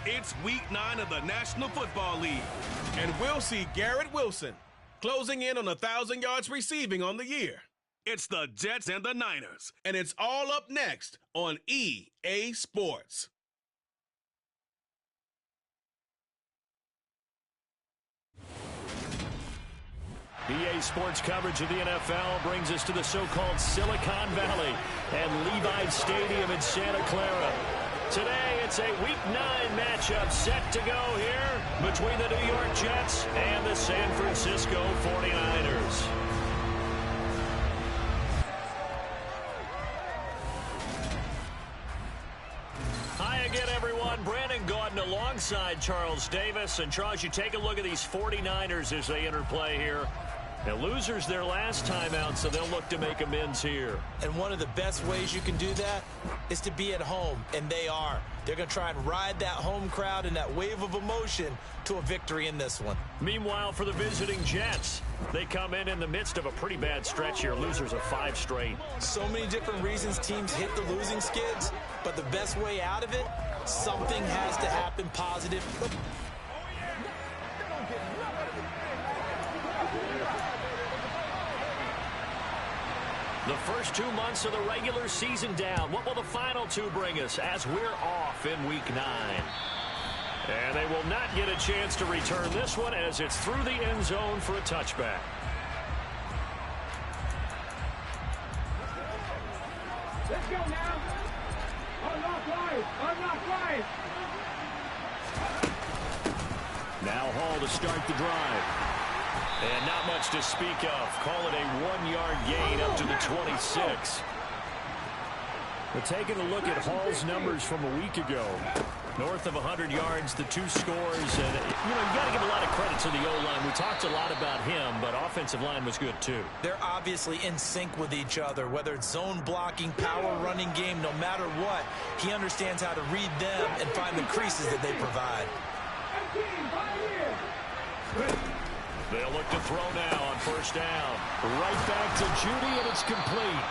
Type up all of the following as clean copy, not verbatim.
It's Week 9 of the National Football League, and we'll see Garrett Wilson closing in on 1,000 yards receiving on the year. It's the Jets and the Niners, and it's all up next on EA Sports. EA Sports coverage of the NFL brings us to the so-called Silicon Valley and Levi's Stadium in Santa Clara. Today, it's a Week 9 matchup set to go here between the New York Jets and the San Francisco 49ers. Hi again, everyone. Brandon Gaudin alongside Charles Davis. And Charles, you take a look at these 49ers as they enter play here. Now, losers their last time out, so they'll look to make amends here. And one of the best ways you can do that is to be at home, and they are. They're going to try and ride that home crowd and that wave of emotion to a victory in this one. Meanwhile, for the visiting Jets, they come in the midst of a pretty bad stretch here. Losers of 5 straight. So many different reasons teams hit the losing skids, but the best way out of it, something has to happen positive. The first 2 months of the regular season down. What will the final 2 bring us as we're off in Week 9? And they will not get a chance to return this one as it's through the end zone for a touchback. Let's go now. Unlock wide. Unlock wide. Now Hall to start the drive. And not much to speak of. Call it a 1-yard gain up to the 26. We're taking a look at Hall's numbers from a week ago. North of 100 yards, the 2 scores. And, you got to give a lot of credit to the O-line. We talked a lot about him, but offensive line was good too. They're obviously in sync with each other, whether it's zone blocking, power running game, no matter what. He understands how to read them and find the creases that they provide. They'll look to throw now on first down. Right back to Judy, and it's complete.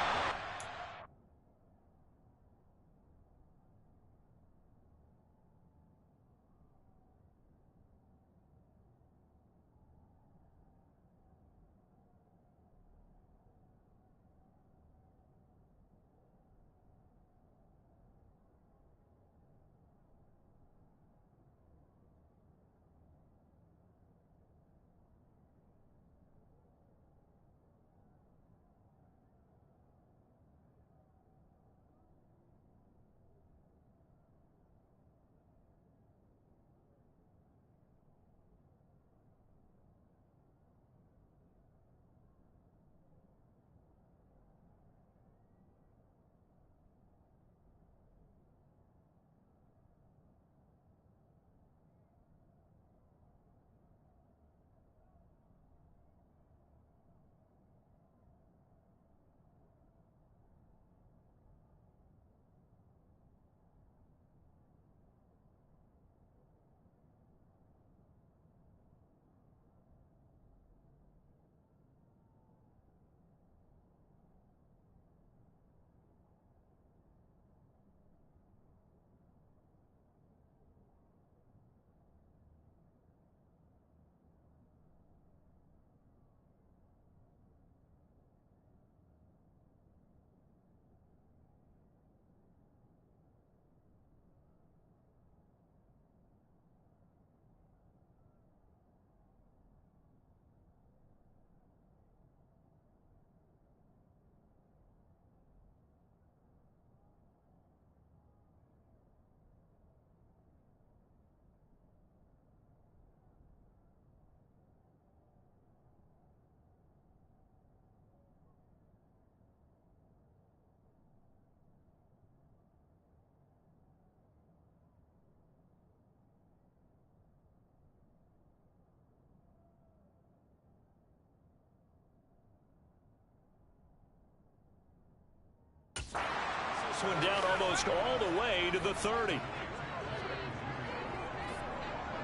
This one down almost all the way to the 30.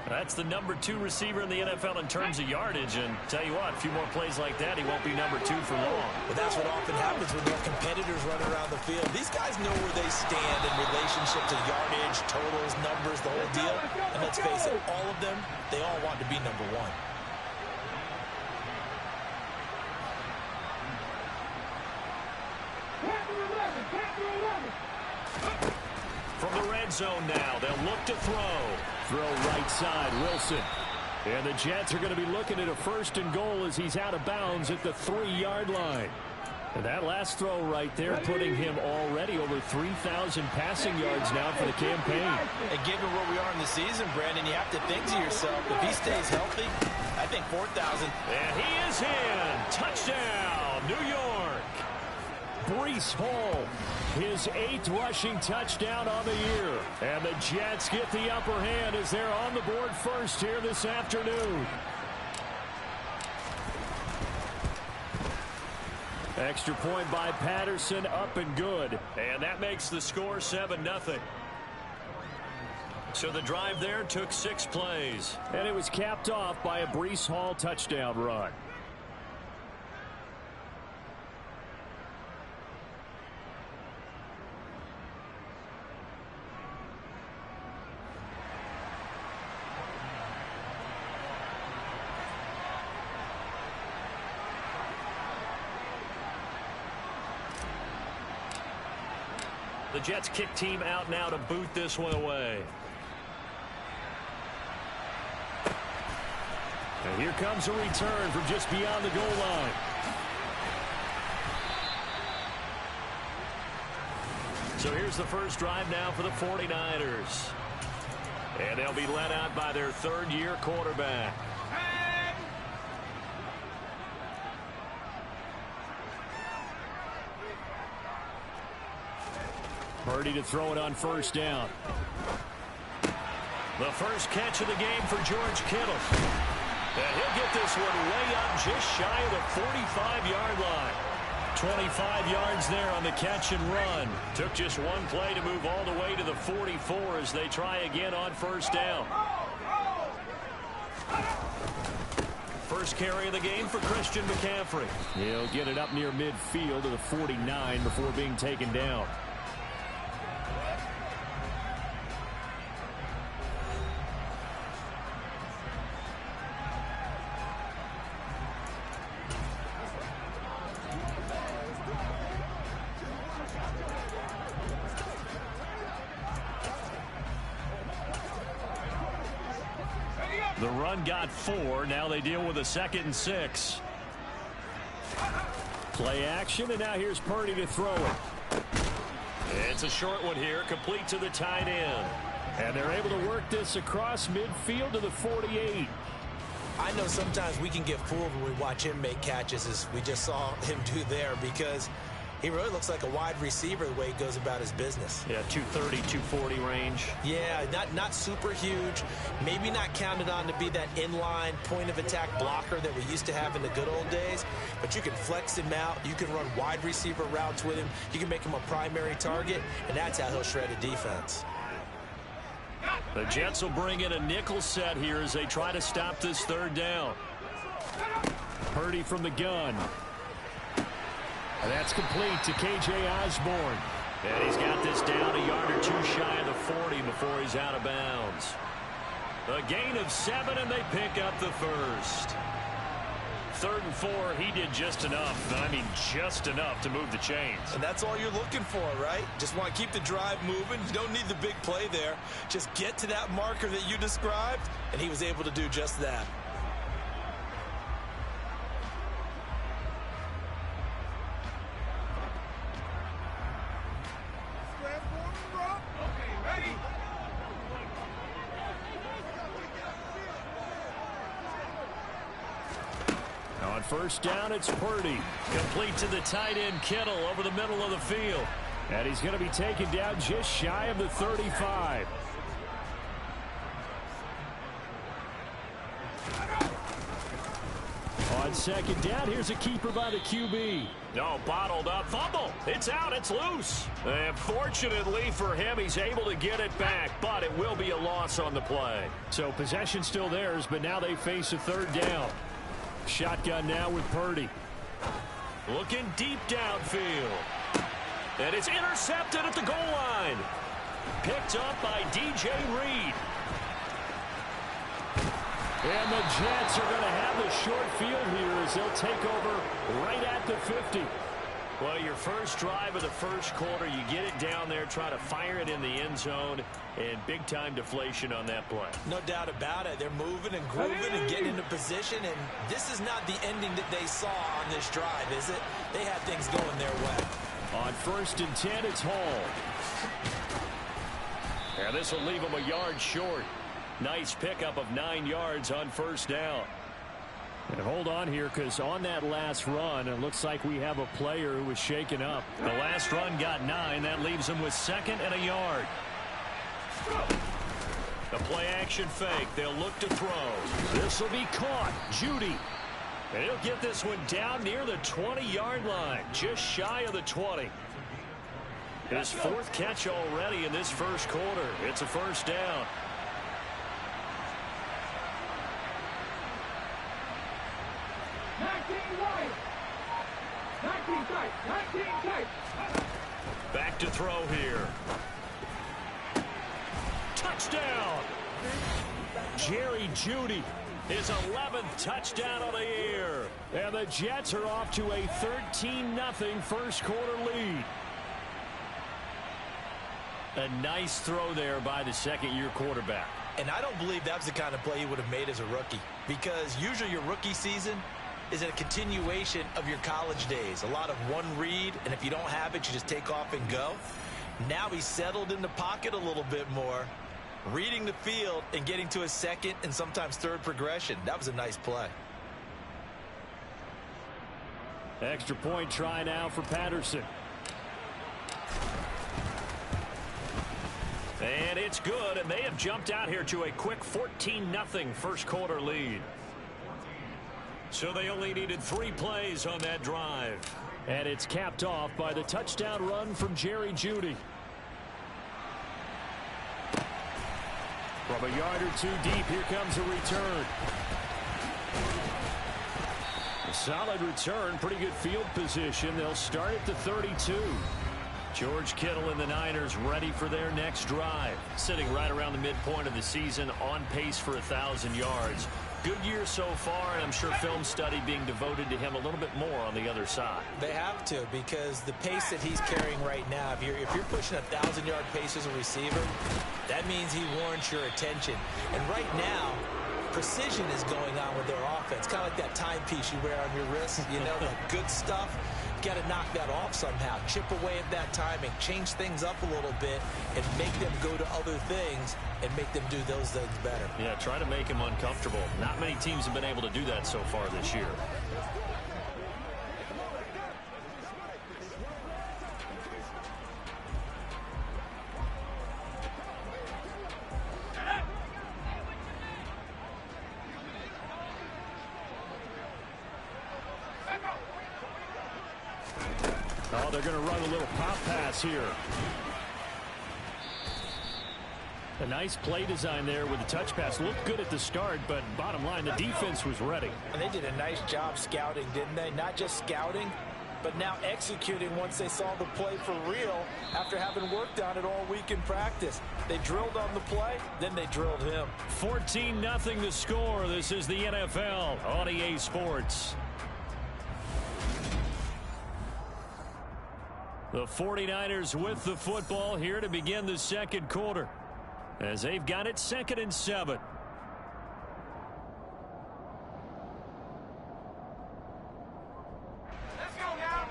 That's the number 2 receiver in the NFL in terms of yardage, and tell you what, a few more plays like that, he won't be number 2 for long. But that's what often happens when you have competitors running around the field. These guys know where they stand in relationship to yardage, totals, numbers, the whole deal. And let's face it, all of them, they all want to be number 1. From the red zone now, they'll look to throw. Throw right side, Wilson. And the Jets are going to be looking at a 1st and goal as he's out of bounds at the 3-yard line. And that last throw right there putting him already over 3,000 passing yards now for the campaign. And given where we are in the season, Brandon, you have to think to yourself, if he stays healthy, I think 4,000. And he is in. Touchdown, New York. Breece Hall, his 8th rushing touchdown on the year. And the Jets get the upper hand as they're on the board first here this afternoon. Extra point by Patterson, up and good. And that makes the score 7-0. So the drive there took 6 plays. And it was capped off by a Breece Hall touchdown run. The Jets kick team out now to boot this one away. And here comes a return from just beyond the goal line. So here's the first drive now for the 49ers. And they'll be led out by their 3rd-year quarterback. Purdy to throw it on 1st down. The first catch of the game for George Kittle. And he'll get this one way up just shy of the 45-yard line. 25 yards there on the catch and run. Took just one play to move all the way to the 44 as they try again on 1st down. First carry of the game for Christian McCaffrey. He'll get it up near midfield to the 49 before being taken down. The run got 4. Now they deal with a 2nd and 6. Play action, and now here's Purdy to throw it. It's a short one here, complete to the tight end. And they're able to work this across midfield to the 48. I know sometimes we can get fooled when we watch him make catches, as we just saw him do there, because he really looks like a wide receiver the way he goes about his business. Yeah, 230, 240 range. Yeah, not super huge. Maybe not counted on to be that inline point-of-attack blocker that we used to have in the good old days. But you can flex him out. You can run wide receiver routes with him. You can make him a primary target, and that's how he'll shred a defense. The Jets will bring in a nickel set here as they try to stop this 3rd down. Purdy from the gun. And that's complete to K.J. Osborne. And he's got this down a yard or 2 shy of the 40 before he's out of bounds. A gain of 7, and they pick up the 1st. 3rd and 4, he did just enough. I mean, just enough to move the chains. And that's all you're looking for, right? Just want to keep the drive moving. You don't need the big play there. Just get to that marker that you described, and he was able to do just that. On 1st down, it's Purdy. Complete to the tight end, Kittle, over the middle of the field. And he's going to be taken down just shy of the 35. On second down. Here's a keeper by the QB. No, bottled up. Fumble. It's out. It's loose. And fortunately for him, he's able to get it back, but it will be a loss on the play. So possession still theirs, but now they face a third down. Shotgun now with Purdy. Looking deep downfield. And it's intercepted at the goal line. Picked up by DJ Reed. And the Jets are going to have the short field here as they'll take over right at the 50. Well, your first drive of the first quarter, you get it down there, try to fire it in the end zone, and big-time deflation on that play. No doubt about it. They're moving and grooving and getting into position, and this is not the ending that they saw on this drive, is it? They had things going their way. On 1st and 10, it's Hall. And this will leave them a yard short. Nice pickup of 9 yards on first down. And hold on here, because on that last run, it looks like we have a player who was shaken up. The last run got 9. That leaves them with 2nd and a yard. The play action fake. They'll look to throw. This will be caught. Judy. And he'll get this one down near the 20-yard line, just shy of the 20. His 4th catch already in this first quarter. It's a first down. Back to throw here. Touchdown! Jerry Judy. His 11th touchdown of the year. And the Jets are off to a 13-0 first quarter lead. A nice throw there by the second-year quarterback. And I don't believe that was the kind of play he would have made as a rookie, because usually your rookie season is a continuation of your college days. A lot of one read, and if you don't have it, you just take off and go. Now he's settled in the pocket a little bit more, reading the field and getting to his second and sometimes third progression. That was a nice play. Extra point try now for Patterson. And it's good, and they have jumped out here to a quick 14-0 first quarter lead. So they only needed 3 plays on that drive. And it's capped off by the touchdown run from Jerry Judy. From a yard or 2 deep, here comes a return. A solid return, pretty good field position. They'll start at the 32. George Kittle and the Niners ready for their next drive. Sitting right around the midpoint of the season, on pace for 1,000 yards. Good year so far, and I'm sure film study being devoted to him a little bit more on the other side. They have to, because the pace that he's carrying right now, if you're pushing 1,000-yard pace as a receiver, that means he warrants your attention. And right now, precision is going on with their offense. Kind of like that timepiece you wear on your wrist, you know, that good stuff. Got to knock that off somehow. Chip away at that timing, change things up a little bit, and make them go to other things and make them do those things better. Yeah, try to make him uncomfortable. Not many teams have been able to do that so far this year. Oh, they're going to run a little pop pass here. A nice play design there with the touch pass. Looked good at the start, but bottom line, the defense was ready. And they did a nice job scouting, didn't they? Not just scouting, but now executing once they saw the play for real after having worked on it all week in practice. They drilled on the play, then they drilled him. 14-0 the score. This is the NFL on EA Sports. The 49ers with the football here to begin the second quarter, as they've got it 2nd and 7. Let's go now.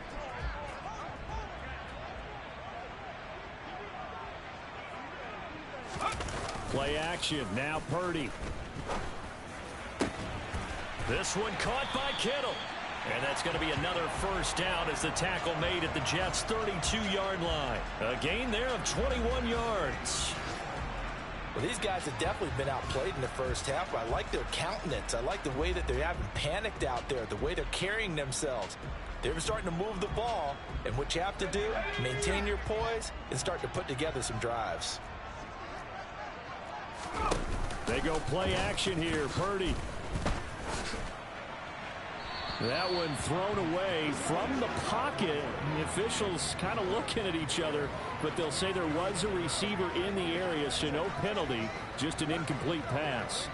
Play action. Now Purdy. This one caught by Kittle. And that's going to be another first down as the tackle made at the Jets' 32-yard line. A gain there of 21 yards. Well, these guys have definitely been outplayed in the first half. I like their countenance. I like the way that they haven't panicked out there, the way they're carrying themselves. They're starting to move the ball, and what you have to do, maintain your poise and start to put together some drives. They go play action here. Purdy. That one thrown away from the pocket. The officials kind of looking at each other, but they'll say there was a receiver in the area, so no penalty, just an incomplete pass.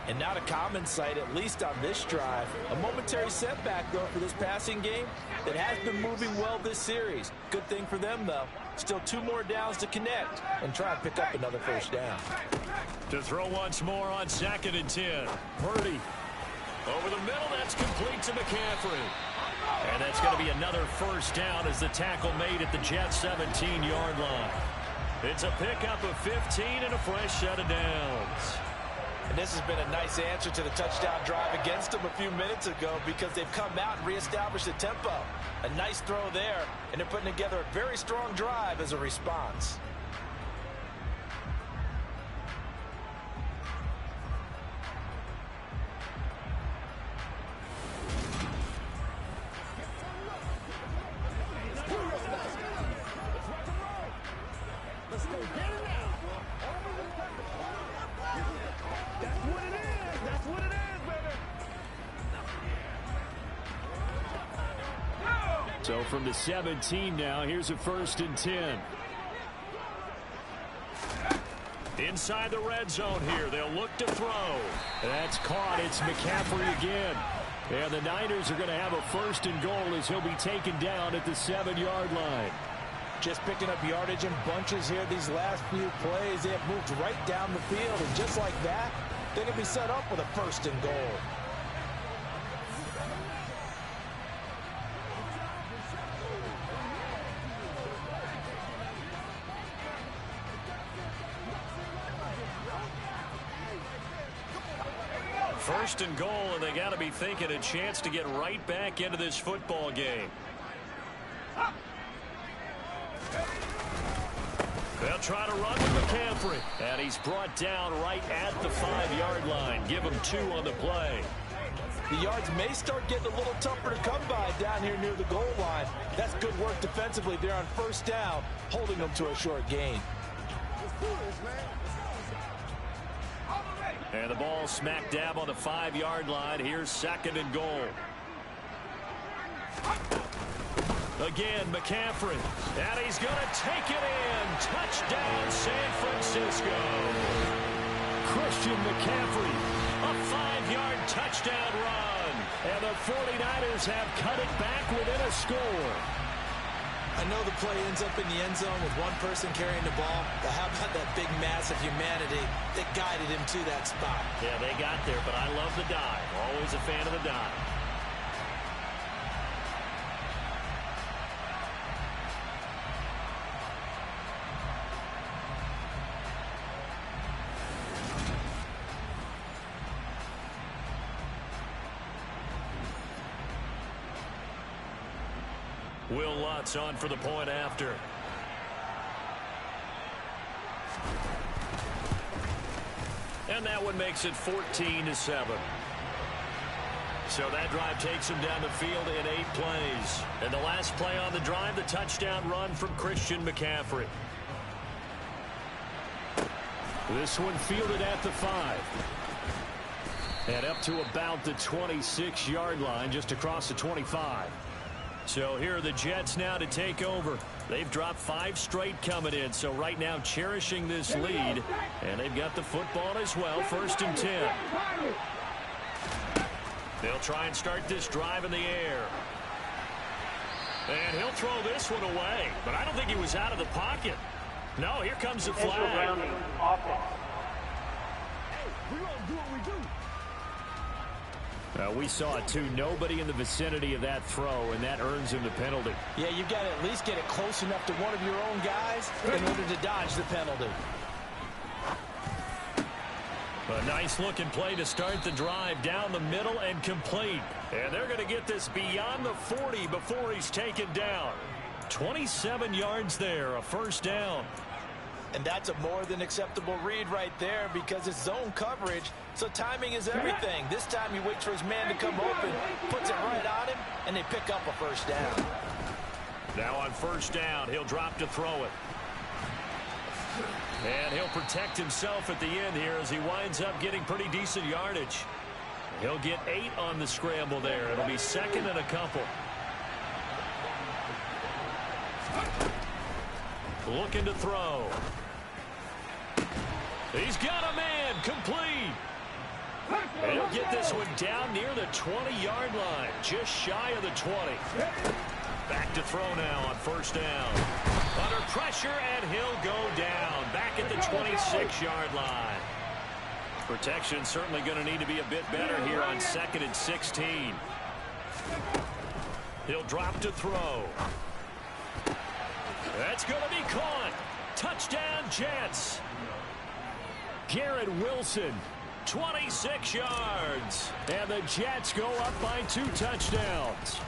And not a common sight, at least on this drive. A momentary setback, though, for this passing game that has been moving well this series. Good thing for them, though. Still 2 more downs to connect and try and pick up another first down. To throw once more on 2nd and 10. Purdy. Over the middle, that's complete to McCaffrey. And that's going to be another first down as the tackle made at the Jets' 17-yard line. It's a pickup of 15 and a fresh set of downs. And this has been a nice answer to the touchdown drive against them a few minutes ago because they've come out and reestablished the tempo. A nice throw there, and they're putting together a very strong drive as a response. So from the 17 now, here's a 1st and 10. Inside the red zone here, they'll look to throw. That's caught. It's McCaffrey again. And the Niners are going to have a 1st and goal as he'll be taken down at the 7-yard line. Just picking up yardage in bunches here these last few plays. They have moved right down the field, and just like that, they're going to be set up with a 1st and goal. First and goal, and they got to be thinking a chance to get right back into this football game. They'll try to run with McCaffrey, and he's brought down right at the 5-yard line. Give him 2 on the play. The yards may start getting a little tougher to come by down here near the goal line. That's good work defensively there on 1st down, holding them to a short gain. And the ball smack dab on the 5-yard line. Here's 2nd and goal. Again, McCaffrey. And he's going to take it in. Touchdown, San Francisco. Christian McCaffrey. A 5-yard touchdown run. And the 49ers have cut it back within a score. I know the play ends up in the end zone with one person carrying the ball, but how about that big mass of humanity that guided him to that spot? Yeah, they got there, but I love the dive. Always a fan of the dive. Will Lutz on for the point after. And that one makes it 14-7. So that drive takes him down the field in 8 plays. And the last play on the drive, the touchdown run from Christian McCaffrey. This one fielded at the 5. And up to about the 26-yard line, just across the 25. So here are the Jets now to take over. They've dropped 5 straight coming in, so right now cherishing this lead. And they've got the football as well, 1st and 10. They'll try and start this drive in the air. And he'll throw this one away, but I don't think he was out of the pocket. No, here comes the flag. We saw it, too. Nobody in the vicinity of that throw, and that earns him the penalty. Yeah, you've got to at least get it close enough to one of your own guys in order to dodge the penalty. A nice-looking play to start the drive down the middle and complete. And they're going to get this beyond the 40 before he's taken down. 27 yards there, a 1st down. And that's a more than acceptable read right there because it's zone coverage, so timing is everything. This time he waits for his man to come open, puts it right on him, and they pick up a first down. Now on first down, he'll drop to throw it. And he'll protect himself at the end here as he winds up getting pretty decent yardage. He'll get 8 on the scramble there. It'll be second and a couple. Looking to throw. He's got a man complete. And he'll get this one down near the 20-yard line, just shy of the 20. Back to throw now on first down. Under pressure, and he'll go down back at the 26-yard line. Protection certainly going to need to be a bit better here on 2nd and 16. He'll drop to throw. That's going to be caught. Touchdown, Jets. Garrett Wilson, 26 yards. And the Jets go up by 2 touchdowns.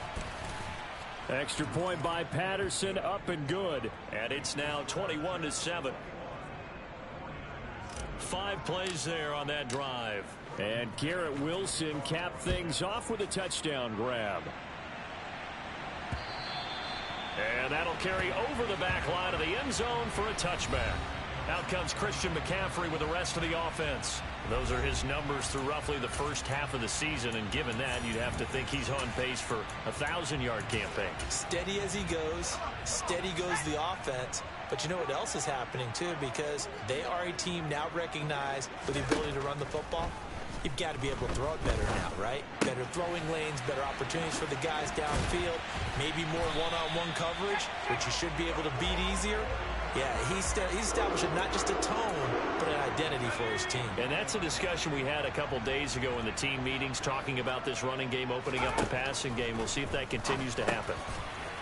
Extra point by Patterson, up and good. And it's now 21-7. 5 plays there on that drive. And Garrett Wilson capped things off with a touchdown grab. And that'll carry over the back line of the end zone for a touchback. Out comes Christian McCaffrey with the rest of the offense. Those are his numbers through roughly the first half of the season, and given that, you'd have to think he's on pace for a 1,000-yard campaign. Steady as he goes, steady goes the offense. But you know what else is happening, too, because they are a team now recognized with the ability to run the football. You've got to be able to throw it better now, right? Better throwing lanes, better opportunities for the guys downfield, maybe more one-on-one coverage, which you should be able to beat easier. Yeah, he's establishing not just a tone, but an identity for his team. And that's a discussion we had a couple days ago in the team meetings, talking about this running game opening up the passing game. We'll see if that continues to happen.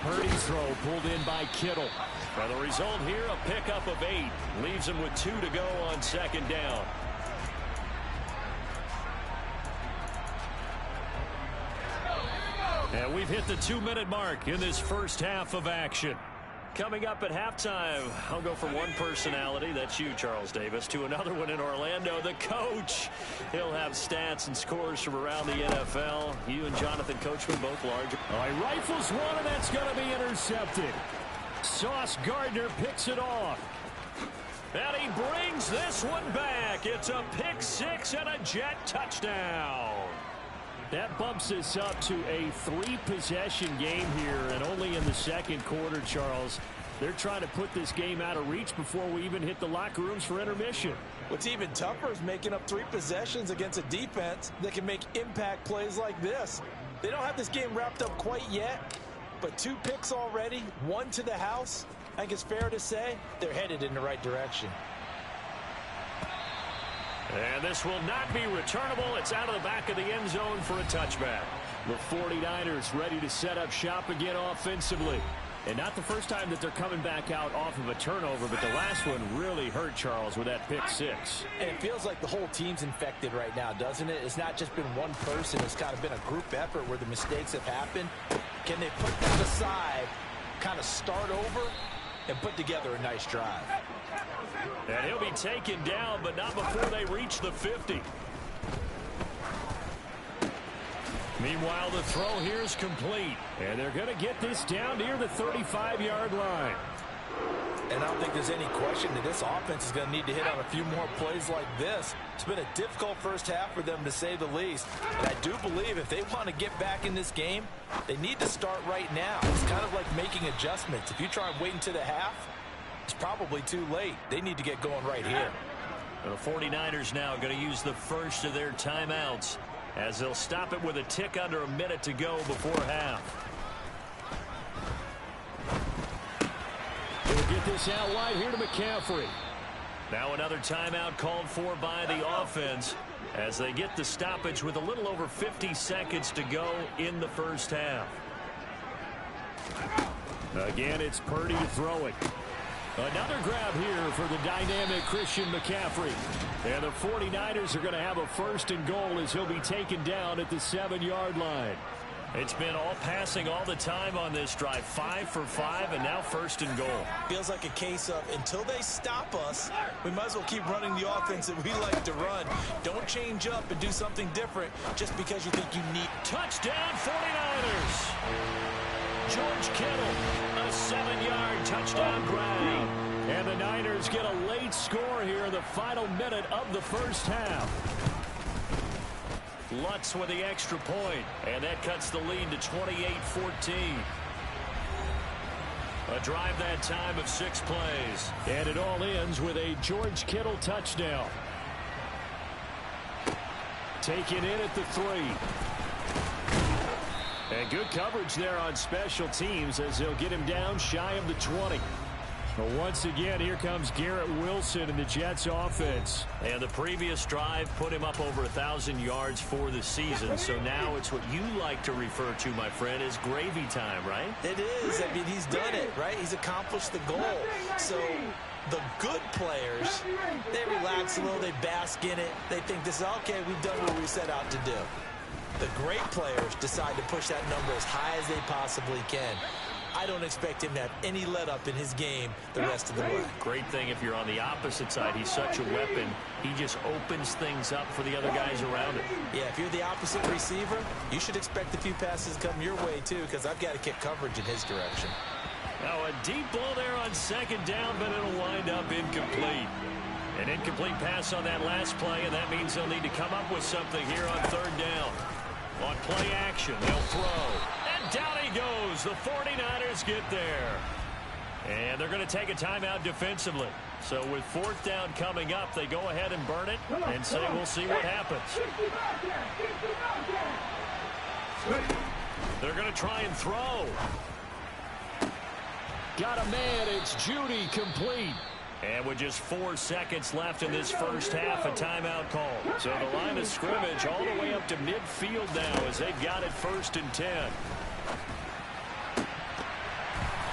Purdy's throw pulled in by Kittle. Well, the result here, a pickup of 8. Leaves him with 2 to go on second down. And we've hit the 2-minute mark in this first half of action. Coming up at halftime, I'll go from one personality, that's you, Charles Davis, to another one in Orlando, the coach. He'll have stats and scores from around the NFL. You and Jonathan Coachman both larger. All right, rifles one, and that's going to be intercepted. Sauce Gardner picks it off. And he brings this one back. It's a pick 6 and a Jet touchdown. That bumps us up to a 3-possession game here, and only in the second quarter, Charles. They're trying to put this game out of reach before we even hit the locker rooms for intermission. What's even tougher is making up 3 possessions against a defense that can make impact plays like this. They don't have this game wrapped up quite yet, but 2 picks already, 1 to the house. I think it's fair to say they're headed in the right direction. And this will not be returnable. It's out of the back of the end zone for a touchback. The 49ers ready to set up shop again offensively. And not the first time that they're coming back out off of a turnover, but the last one really hurt Charles with that pick 6. And it feels like the whole team's infected right now, doesn't it? It's not just been one person. It's kind of been a group effort where the mistakes have happened. Can they put that aside, kind of start over, and put together a nice drive? And he'll be taken down, but not before they reach the 50. Meanwhile, the throw here is complete. And they're going to get this down near the 35-yard line. And I don't think there's any question that this offense is going to need to hit on a few more plays like this. It's been a difficult first half for them, to say the least. And I do believe if they want to get back in this game, they need to start right now. It's kind of like making adjustments. If you try and wait until the half, it's probably too late. They need to get going right here. The 49ers now going to use the first of their timeouts as they'll stop it with a tick under a minute to go before half. They'll get this out wide here to McCaffrey. Now another timeout called for by the offense as they get the stoppage with a little over 50 seconds to go in the first half. Again, it's Purdy to throw it. Another grab here for the dynamic Christian McCaffrey. And the 49ers are going to have a 1st and goal as he'll be taken down at the 7-yard line. It's been all passing all the time on this drive. 5 for 5, and now 1st and goal. Feels like a case of until they stop us, we might as well keep running the offense that we like to run. Don't change up and do something different just because you think you need. Touchdown 49ers. George Kittle, a 7-yard touchdown grab. And the Niners get a late score here in the final minute of the first half. Lutz with the extra point, and that cuts the lead to 28-14. A drive that time of 6 plays. And it all ends with a George Kittle touchdown. Taken in at the 3. And good coverage there on special teams as they'll get him down shy of the 20. But once again, here comes Garrett Wilson in the Jets offense. And the previous drive put him up over 1,000 yards for the season. So now it's what you like to refer to, my friend, as gravy time, right? It is. I mean, he's done it, right? He's accomplished the goal. So the good players, they relax a little, they bask in it. They think this is, okay, we've done what we set out to do. The great players decide to push that number as high as they possibly can. I don't expect him to have any let-up in his game the rest of the way. Great thing if you're on the opposite side. He's such a weapon. He just opens things up for the other guys around him. Yeah, if you're the opposite receiver, you should expect a few passes come your way, too, because I've got to kick coverage in his direction. Now a deep ball there on 2nd down, but it'll wind up incomplete. An incomplete pass on that last play, and that means they'll need to come up with something here on 3rd down. On play action, they'll throw. And down he goes. The 49ers get there. And they're going to take a timeout defensively. So with 4th down coming up, they go ahead and burn it and say we'll see what happens. They're going to try and throw. Got a man. It's Judy, complete. And with just 4 seconds left in this first half, a timeout call. So the line of scrimmage all the way up to midfield now as they've got it 1st and 10.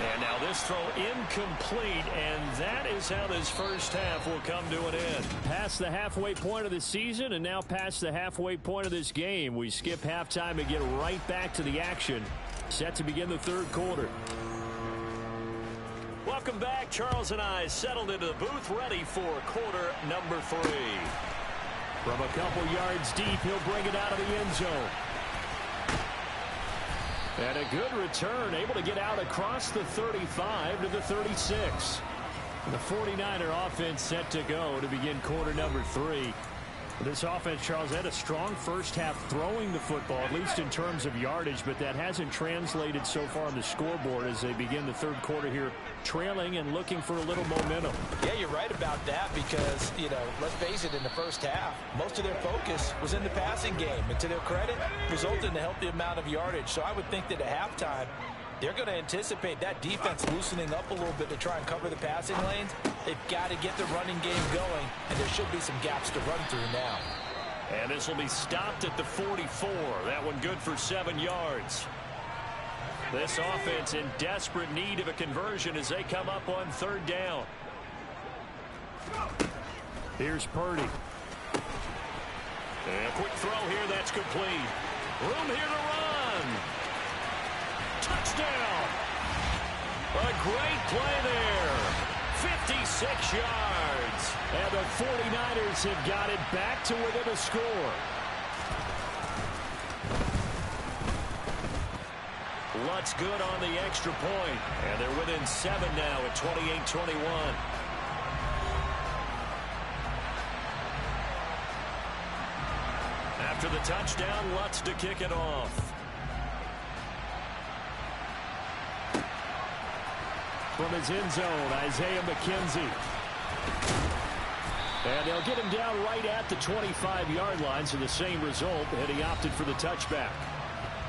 And now this throw incomplete, and that is how this first half will come to an end. Past the halfway point of the season and now past the halfway point of this game. We skip halftime and get right back to the action. Set to begin the 3rd quarter. Welcome back. Charles and I settled into the booth ready for quarter number 3. From a couple yards deep, he'll bring it out of the end zone. And a good return, able to get out across the 35 to the 36. The 49er offense set to go to begin quarter number 3. This offense, Charles, had a strong first half throwing the football, at least in terms of yardage, but that hasn't translated so far on the scoreboard as they begin the 3rd quarter here, trailing and looking for a little momentum. Yeah, you're right about that because, you know, let's face it, in the first half, most of their focus was in the passing game. And to their credit, resulted in a healthy amount of yardage. So I would think that at halftime, they're going to anticipate that defense loosening up a little bit to try and cover the passing lanes. They've got to get the running game going, and there should be some gaps to run through now. And this will be stopped at the 44. That one good for 7 yards. This offense in desperate need of a conversion as they come up on 3rd down. Here's Purdy. And a quick throw here, that's complete. Room here to run. Touchdown. A great play there. 56 yards. And the 49ers have got it back to within a score. Lutz good on the extra point. And they're within 7 now at 28-21. After the touchdown, Lutz to kick it off. From his end zone, Isaiah McKenzie. And they'll get him down right at the 25-yard line, so the same result, and he opted for the touchback.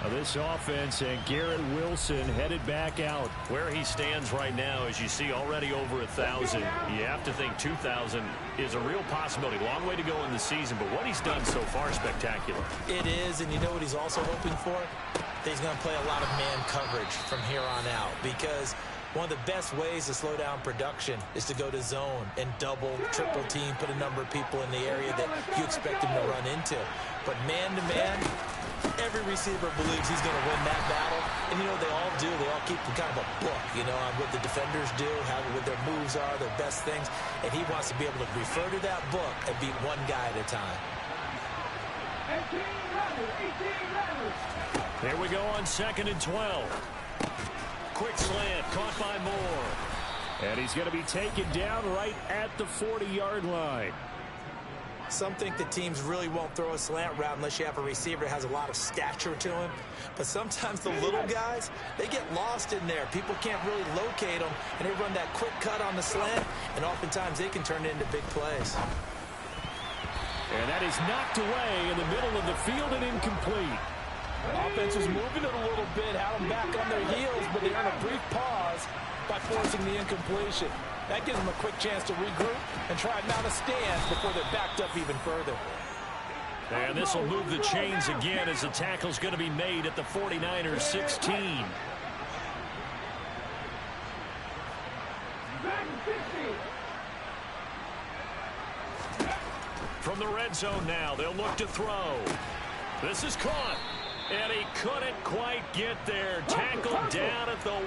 This offense and Garrett Wilson headed back out. Where he stands right now, as you see, already over 1,000. You have to think 2,000 is a real possibility. Long way to go in the season, but what he's done so far is spectacular. It is, and you know what he's also hoping for? He's going to play a lot of man coverage from here on out because one of the best ways to slow down production is to go to zone and double, triple team, put a number of people in the area that you expect him to run into. But man-to-man, Every receiver believes he's going to win that battle. And, you know, they all do. They all keep kind of a book, you know, on what the defenders do, what their moves are, their best things. And he wants to be able to refer to that book and beat one guy at a time. 18 runners. Here we go on 2nd and 12. Quick slant, caught by Moore. And he's going to be taken down right at the 40-yard line. Some think that teams really won't throw a slant route unless you have a receiver that has a lot of stature to him. But sometimes the little guys, they get lost in there. People can't really locate them, and they run that quick cut on the slant, and oftentimes they can turn it into big plays. And that is knocked away in the middle of the field and incomplete. The offense was moving it a little bit, had them back on their heels, but they earned a brief pause by forcing the incompletion. That gives them a quick chance to regroup and try and mount a stand before they're backed up even further. And this will move the chains again as the tackle's going to be made at the 49ers 16. From the red zone now, they'll look to throw. This is caught. And he couldn't quite get there. Tackled down at the 1.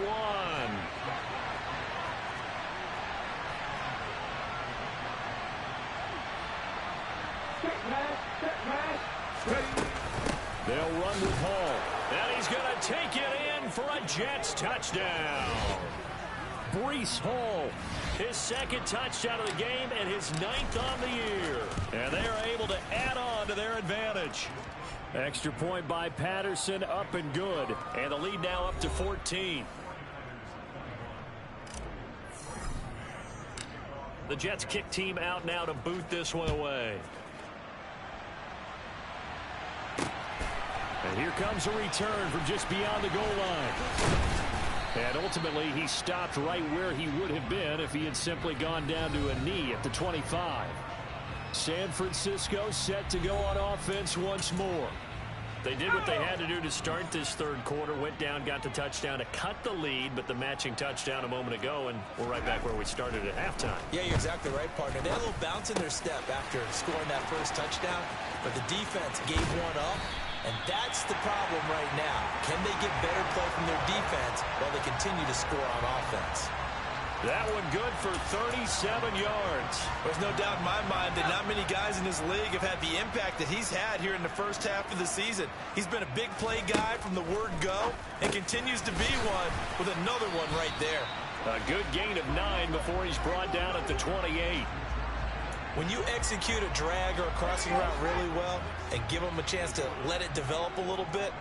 They'll run with Hall. And he's going to take it in for a Jets touchdown. Breece Hall, his 2nd touchdown of the game and his 9th on the year. And they are able to add on to their advantage. Extra point by Patterson, up and good. And the lead now up to 14. The Jets kick team out now to boot this one away. And here comes a return from just beyond the goal line. And ultimately, he stopped right where he would have been if he had simply gone down to a knee at the 25. San Francisco set to go on offense once more. They did what they had to do to start this 3rd quarter, went down, got the touchdown to cut the lead, but the matching touchdown a moment ago, and we're right back where we started at halftime. Yeah, you're exactly right, partner. They had a little bounce in their step after scoring that first touchdown, but the defense gave one up, and that's the problem right now. Can they get better play from their defense while they continue to score on offense? That one good for 37 yards. There's no doubt in my mind that not many guys in this league have had the impact that he's had here in the first half of the season. He's been a big play guy from the word go and continues to be one with another one right there. A good gain of 9 before he's brought down at the 28. When you execute a drag or a crossing route really well and give them a chance to let it develop a little bit,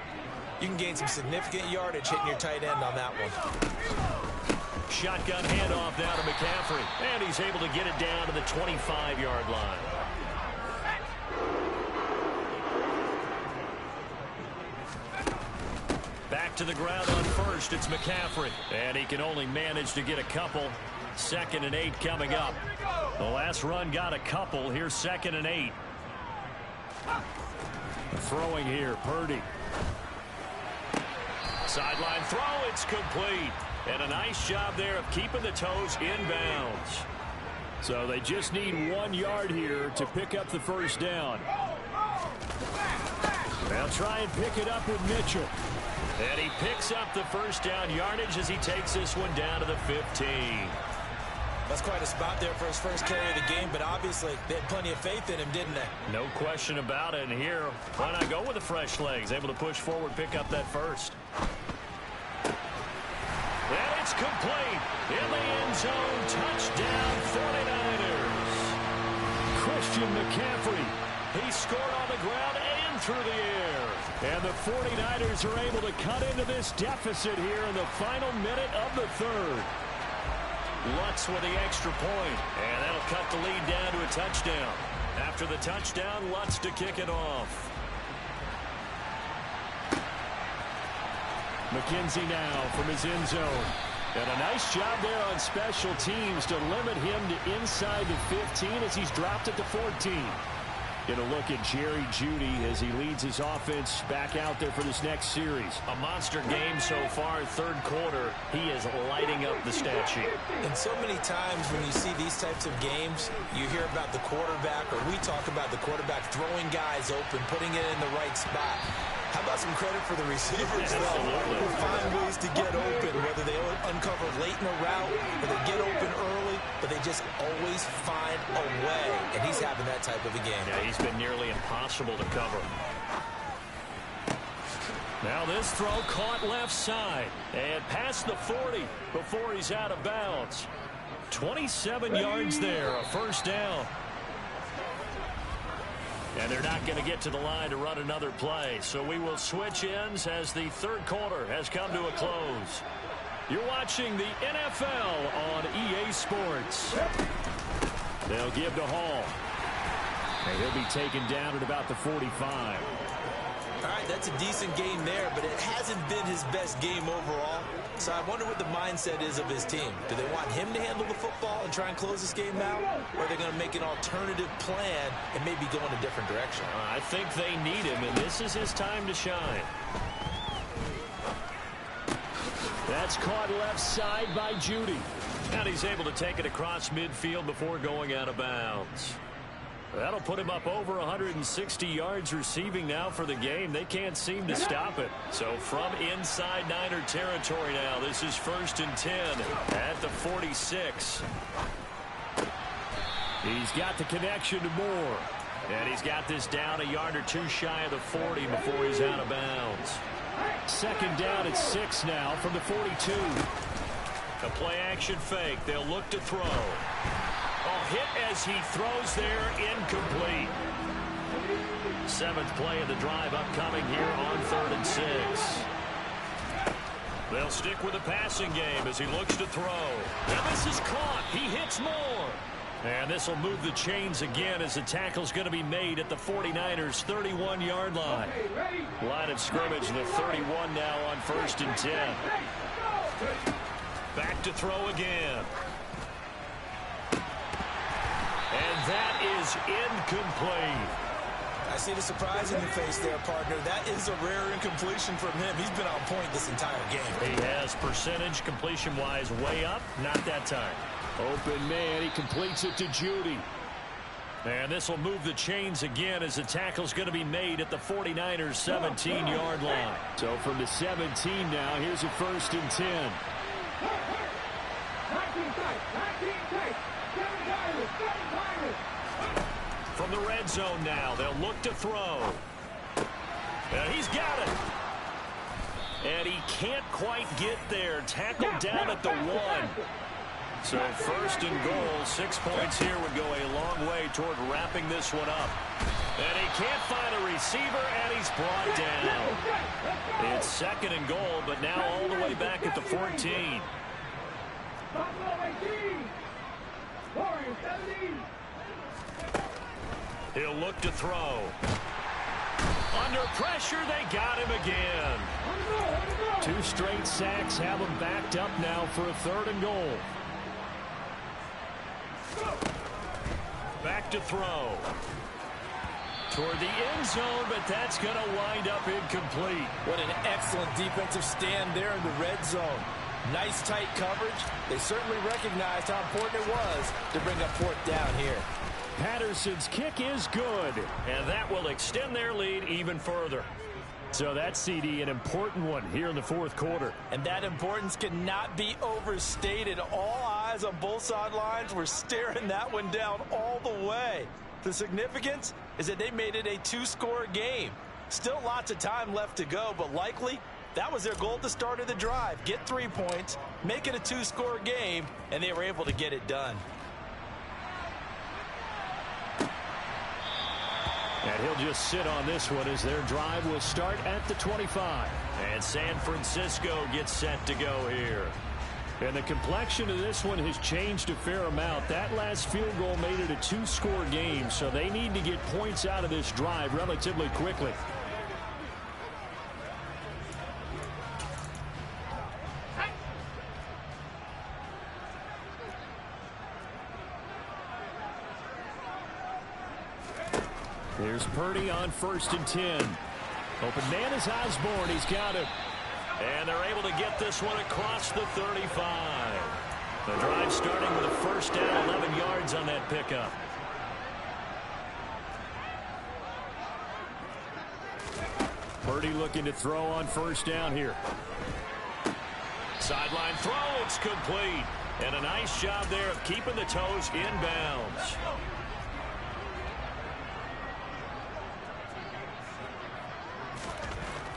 you can gain some significant yardage hitting your tight end on that one. Shotgun handoff now to McCaffrey. And he's able to get it down to the 25-yard line. Back to the ground on first. It's McCaffrey. And he can only manage to get a couple. 2nd and 8 coming up. The last run got a couple. Here's 2nd and 8. Throwing here, Purdy. Sideline throw. It's complete. And a nice job there of keeping the toes inbounds. So they just need 1 yard here to pick up the first down. They'll try and pick it up with Mitchell. And he picks up the first down yardage as he takes this one down to the 15. That's quite a spot there for his first carry of the game, but obviously they had plenty of faith in him, didn't they? No question about it. And here, why not go with the fresh legs? Able to push forward, pick up that first. And it's complete. In the end zone, touchdown 49ers. Christian McCaffrey. He scored on the ground and through the air. And the 49ers are able to cut into this deficit here in the final minute of the 3rd. Lutz with the extra point. And that'll cut the lead down to a touchdown. After the touchdown, Lutz to kick it off. McKenzie now from his end zone. And a nice job there on special teams to limit him to inside the 15 as he's dropped it to 14. Get a look at Jerry Jeudy as he leads his offense back out there for this next series. A monster game so far, 3rd quarter. He is lighting up the stat sheet. And so many times when you see these types of games, you hear about the quarterback, or we talk about the quarterback throwing guys open, putting it in the right spot. How about some credit for the receivers, though, who find ways to get open, whether they uncover late in a route or they get open early, but they just always find a way, and he's having that type of a game. Yeah, he's been nearly impossible to cover. Now this throw caught left side and past the 40 before he's out of bounds. 27 yards there, a first down. And they're not going to get to the line to run another play. So we will switch ends as the third quarter has come to a close. You're watching the NFL on EA Sports. They'll give to Hall. And he'll be taken down at about the 45. All right, that's a decent game there, but it hasn't been his best game overall. So I wonder what the mindset is of his team. Do they want him to handle the football and try and close this game out? Or are they going to make an alternative plan and maybe go in a different direction? I think they need him, and this is his time to shine. That's caught left side by Judy. And he's able to take it across midfield before going out of bounds. That'll put him up over 160 yards receiving now for the game. They can't seem to stop it. So from inside Niner territory now, this is 1st and 10 at the 46. He's got the connection to Moore. And he's got this down a yard or two shy of the 40 before he's out of bounds. 2nd down at 6 now from the 42. A play action fake. They'll look to throw. Hit as he throws there, incomplete. 7th play of the drive upcoming here on 3rd and 6. They'll stick with the passing game as he looks to throw. And this is caught. He hits Moore. And this will move the chains again as the tackle's going to be made at the 49ers' 31-yard line. Line of scrimmage, the 31 now on 1st and 10. Back to throw again. And that is incomplete. I see the surprise in your face there, partner. That is a rare incompletion from him. He's been on point this entire game. He has percentage completion-wise way up. Not that time. Open man. He completes it to Judy. And this will move the chains again as the tackle's going to be made at the 49ers' 17-yard line. So from the 17 now, here's a 1st and 10. From the red zone now, they'll look to throw. And he's got it. And he can't quite get there. Tackled down at the 1. So 1st and goal, 6 points here would go a long way toward wrapping this one up. And he can't find a receiver, and he's brought down. It's 2nd and goal, but now all the way back at the 14. He'll look to throw. Under pressure, they got him again. 2 straight sacks have him backed up now for a 3rd and goal. Back to throw. Toward the end zone, but that's going to wind up incomplete. What an excellent defensive stand there in the red zone. Nice tight coverage. They certainly recognized how important it was to bring up 4th down here. Patterson's kick is good, and that will extend their lead even further. So that's, CD, an important one here in the 4th quarter. And that importance cannot be overstated. All eyes on both sidelines were staring that one down all the way. The significance is that they made it a 2-score game. Still lots of time left to go, but likely that was their goal at the start of the drive. Get 3 points, make it a 2-score game, and they were able to get it done. And he'll just sit on this one as their drive will start at the 25. And San Francisco gets set to go here. And the complexion of this one has changed a fair amount. That last field goal made it a 2-score game, so they need to get points out of this drive relatively quickly. Here's Purdy on 1st and 10. Open man is Osborne. He's got it. And they're able to get this one across the 35. The drive starting with a 1st down, 11 yards on that pickup. Purdy looking to throw on first down here. Sideline throw, it's complete. And a nice job there of keeping the toes in bounds.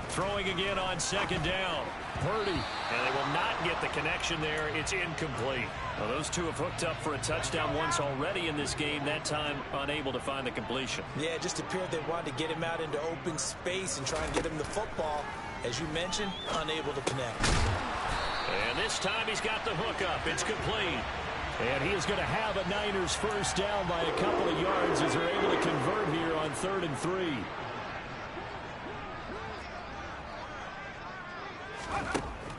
Throwing again on second down. Purdy. And they will not get the connection there. It's incomplete. Well, those two have hooked up for a touchdown once already in this game. That time unable to find the completion. Yeah, it just appeared they wanted to get him out into open space and try and get him the football. As you mentioned, unable to connect. And this time he's got the hook up. It's complete. And he is going to have a Niners first down by a couple of yards as they're able to convert here on 3rd and 3.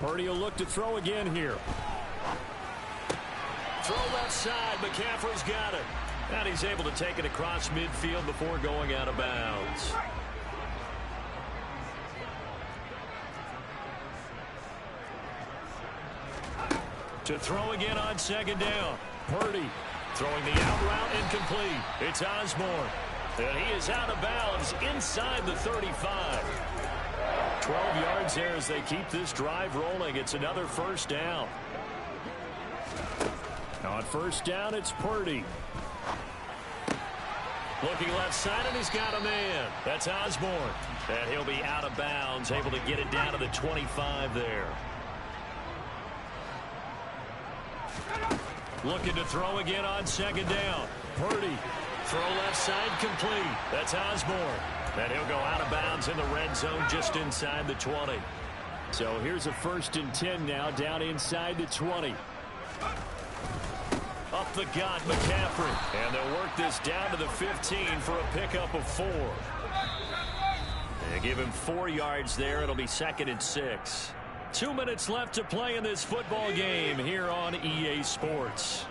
Purdy will look to throw again here. Throw left side. McCaffrey's got it. And he's able to take it across midfield before going out of bounds. To throw again on second down. Purdy throwing the out route incomplete. It's Osborne. And he is out of bounds inside the 35. 12 yards there as they keep this drive rolling. It's another first down. On first down, it's Purdy. Looking left side, and he's got a man. That's Osborne. And he'll be out of bounds, able to get it down to the 25 there. Looking to throw again on second down. Purdy. Throw left side complete. That's Osborne. And he'll go out of bounds in the red zone just inside the 20. So here's a 1st and 10 now down inside the 20. Up the gut, McCaffrey. And they'll work this down to the 15 for a pickup of 4. They give him 4 yards there. It'll be 2nd and 6. 2 minutes left to play in this football game here on EA Sports.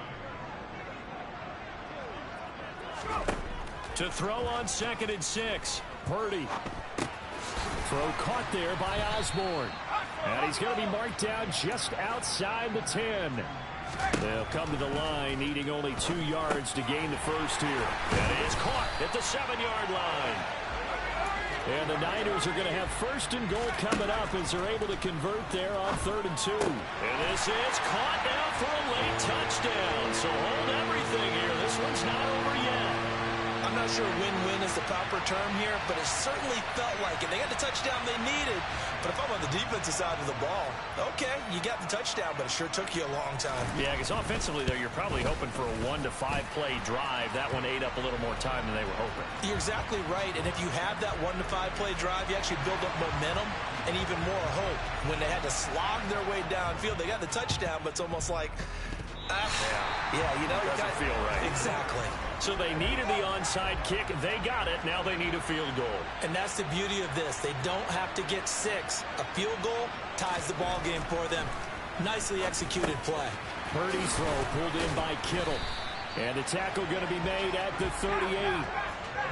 To throw on 2nd and 6. Purdy. Throw caught there by Osborne. And he's going to be marked down just outside the 10. They'll come to the line needing only 2 yards to gain the first here. And it is caught at the 7-yard line. And the Niners are going to have 1st and goal coming up as they're able to convert there on 3rd and 2. And this is caught now for a late touchdown. So hold everything here. This one's not over yet. I'm not sure win-win is the proper term here, but it certainly felt like it. They got the touchdown they needed, but if I'm on the defensive side of the ball, okay, you got the touchdown, but it sure took you a long time. Yeah, because offensively there, you're probably hoping for a 1 to 5 play drive. That one ate up a little more time than they were hoping. You're exactly right, and if you have that 1 to 5 play drive, you actually build up momentum and even more hope. When they had to slog their way downfield, they got the touchdown, but it's almost like, yeah, you know, it doesn't feel right. Exactly. So they needed the onside kick. They got it. Now they need a field goal. And that's the beauty of this. They don't have to get 6. A field goal ties the ball game for them. Nicely executed play. Purdy's throw pulled in by Kittle. And the tackle going to be made at the 38.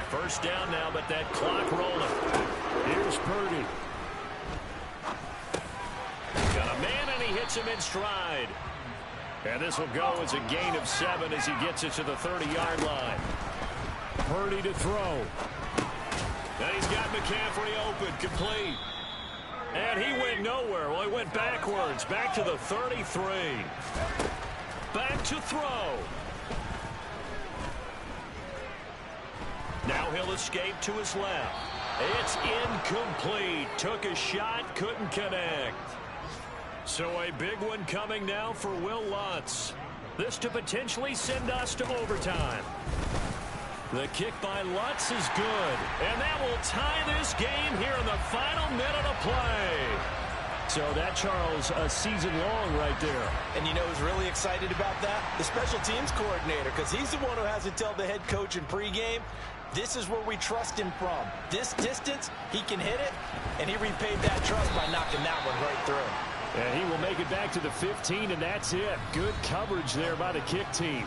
First down now, but that clock rolling. Here's Purdy. Got a man, and he hits him in stride. And this will go as a gain of 7 as he gets it to the 30-yard line. Purdy to throw. And he's got McCaffrey open, complete. And he went nowhere. Well, he went backwards, back to the 33. Back to throw. Now he'll escape to his left. It's incomplete. Took a shot, couldn't connect. So a big one coming now for Will Lutz. This to potentially send us to overtime. The kick by Lutz is good. And that will tie this game here in the final minute of play. So that, Charles, a season long right there. And you know who's really excited about that? The special teams coordinator, because he's the one who has to tell the head coach in pregame, this is where we trust him from. This distance, he can hit it, and he repaid that trust by knocking that one right through. And he will make it back to the 15, and that's it. Good coverage there by the kick team.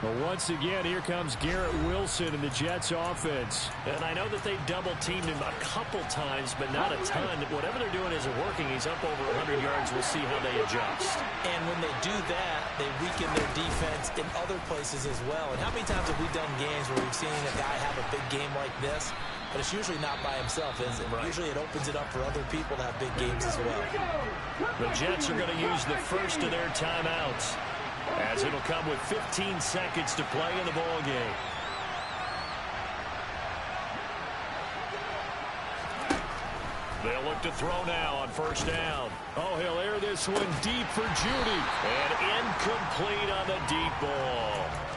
But once again, here comes Garrett Wilson in the Jets offense. And I know that they double-teamed him a couple times, but not a ton. Whatever they're doing isn't working. He's up over 100 yards. We'll see how they adjust. And when they do that, they weaken their defense in other places as well. And how many times have we done games where we've seen a guy have a big game like this, but it's usually not by himself, is it? Right. Usually it opens it up for other people to have big games as well. The Jets are going to use the first of their timeouts, as it'll come with 15 seconds to play in the ball game. They'll look to throw now on first down. Oh, he'll air this one deep for Judy. And incomplete on the deep ball.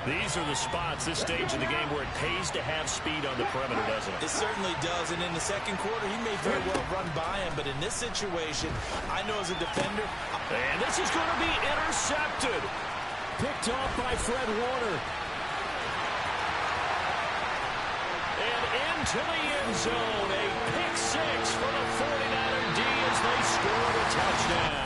These are the spots, this stage of the game, where it pays to have speed on the perimeter, doesn't it? It certainly does. And in the second quarter, he may very well run by him. But in this situation, I know as a defender. And this is going to be intercepted. Picked off by Fred Warner. And into the end zone. A pick six for the 49er D as they score the touchdown.